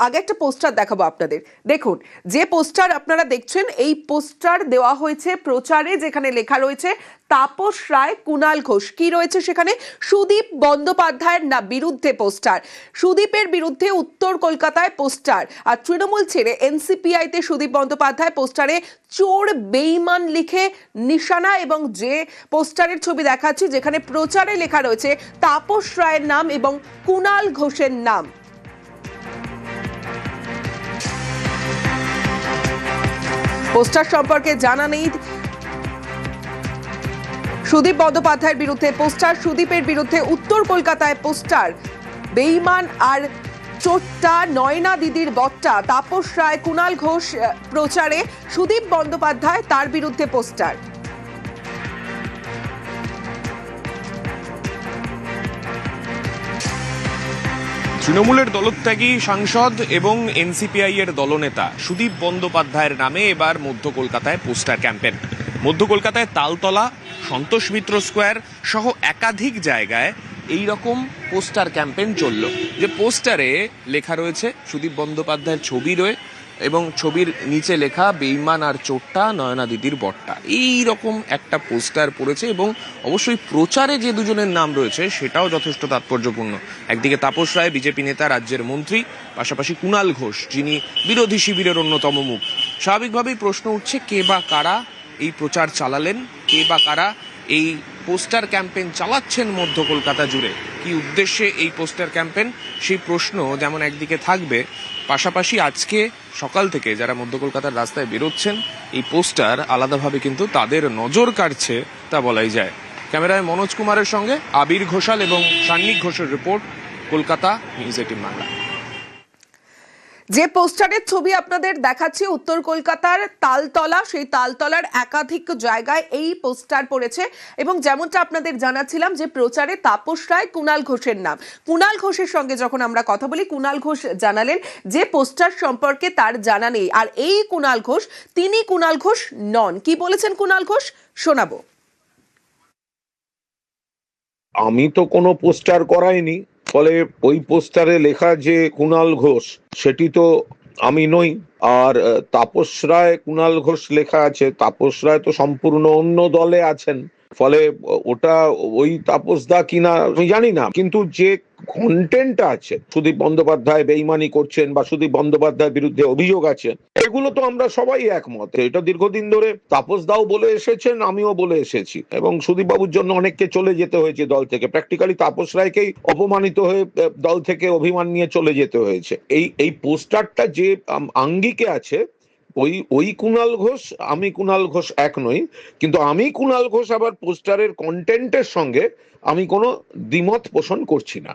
আগে একটা পোস্টার দেখাবো আপনাদের। দেখুন, যে পোস্টার আপনারা দেখছেন এই পোস্টার দেওয়া হয়েছে প্রচারে, যেখানে লেখা রয়েছে তাপস রায়, কুণাল ঘোষ। কি রয়েছে সেখানে? সুদীপ বন্দ্যোপাধ্যায়ের না বিরুদ্ধে পোস্টার, সুদীপের বিরুদ্ধে উত্তর কলকাতায় পোস্টার। আর তৃণমূল ছেড়ে এনসিপিআই তে সুদীপ বন্দ্যোপাধ্যায় পোস্টারে চোর বেঈমান লিখে নিশানা, এবং যে পোস্টারের ছবি দেখাচ্ছি যেখানে প্রচারে লেখা রয়েছে তাপস রায়ের নাম এবং কুণাল ঘোষের নাম। পোস্টার সম্পর্কে জানা নেই। সুদীপ বন্দ্যোপাধ্যায়ের বিরুদ্ধে পোস্টার, সুদীপের বিরুদ্ধে উত্তর কলকাতায় পোস্টার। বেঈমান আর চোট্টা, নয়না দিদির বট্টা, তাপস রায়, কুণাল ঘোষ প্রচারে, সুদীপ বন্দ্যোপাধ্যায় তার বিরুদ্ধে পোস্টার। তৃণমূলের দলত্যাগী সাংসদ এবং এনসিপিআই এর দলনেতা সুদীপ বন্দ্যোপাধ্যায়ের নামে এবার মধ্য কলকাতায় পোস্টার ক্যাম্পেন। মধ্য কলকাতায় তালতলা, সন্তোষ মিত্র স্কোয়ার সহ একাধিক জায়গায় এই রকম পোস্টার ক্যাম্পেন চলল। যে পোস্টারে লেখা রয়েছে সুদীপ বন্দ্যোপাধ্যায়ের ছবি এবং ছবির নিচে লেখা বেঈমান আর চোট্টা, নয়না দিদির বট্টা। এই রকম একটা পোস্টার পড়েছে এবং অবশ্যই প্রচারে যে দুজনের নাম রয়েছে সেটাও যথেষ্ট তাৎপর্যপূর্ণ। একদিকে তাপস রায়, বিজেপি নেতা, রাজ্যের মন্ত্রী, পাশাপাশি কুণাল ঘোষ, যিনি বিরোধী শিবিরের অন্যতম মুখ। স্বাভাবিকভাবেই প্রশ্ন উঠছে, কে বা কারা এই প্রচার চালালেন, কে বা কারা এই পোস্টার ক্যাম্পেন চালাচ্ছেন মধ্য কলকাতা জুড়ে, কি উদ্দেশ্যে এই পোস্টার ক্যাম্পেন, সেই প্রশ্ন যেমন একদিকে থাকবে, পাশাপাশি আজকে সকাল থেকে যারা মধ্য কলকাতার রাস্তায় বেরোচ্ছেন এই পোস্টার আলাদাভাবে কিন্তু তাদের নজর কাড়ছে তা বলাই যায়। ক্যামেরায় মনোজ কুমারের সঙ্গে আবির ঘোষাল এবং সান্নিক ঘোষের রিপোর্ট, কলকাতা, নিউজ 18 বাংলা। যে পোস্টারের ছবি আপনাদের দেখাচ্ছি উত্তর কলকাতার তালতলা, সেই তালতলার একাধিক জায়গায় এই পোস্টার পড়েছে এবং যেমনটা আপনাদের জানাচ্ছিলাম যে প্রচারে তাপস রায়, কুণাল ঘোষের নাম। কুণাল ঘোষের সঙ্গে যখন আমরা কথা বলি, কুণাল ঘোষ জানালেন যে পোস্টার সম্পর্কে তার জানা নেই, আর এই কুণাল ঘোষ, তিনি কুণাল ঘোষ নন। কি বলেছেন কুণাল ঘোষ, শোনাবো। আমি তো কোনো পোস্টার করাইনি, ফলে ওই পোস্টারে লেখা যে কুণাল ঘোষ সেটি তো আমি নই। আর তাপস রায়, কুণাল ঘোষ লেখা আছে, তাপস রায় তো সম্পূর্ণ অন্য দলে আছেন, ফলে ওটা ওই তাপস দা কিনা আমি জানি না। কিন্তু যে কন্টেন্টটা আছে, সুদীপ বন্দ্যোপাধ্যায় বেইমানি করছেন বা সুদীপ বন্দ্যোপাধ্যায়ের বিরুদ্ধে অভিযোগ আছে, এগুলো তো আমরা সবাই একমত। এটা দীর্ঘদিন ধরে তাপস দাও বলে এসেছেন, আমিও বলে এসেছি, এবং সুদীপ বাবুর জন্য অনেককে চলে যেতে হয়েছে দল থেকে। প্র্যাকটিক্যালি তাপস রায়কেই অপমানিত হয়ে দল থেকে অভিমান নিয়ে চলে যেতে হয়েছে। এই পোস্টারটা যে আঙ্গিকে আছে, ওই কুণাল ঘোষ, আমি কুণাল ঘোষ এক নই। কিন্তু আমি কুণাল ঘোষ আবার পোস্টারের কন্টেন্টের সঙ্গে আমি কোনো দ্বিমত পোষণ করছি না।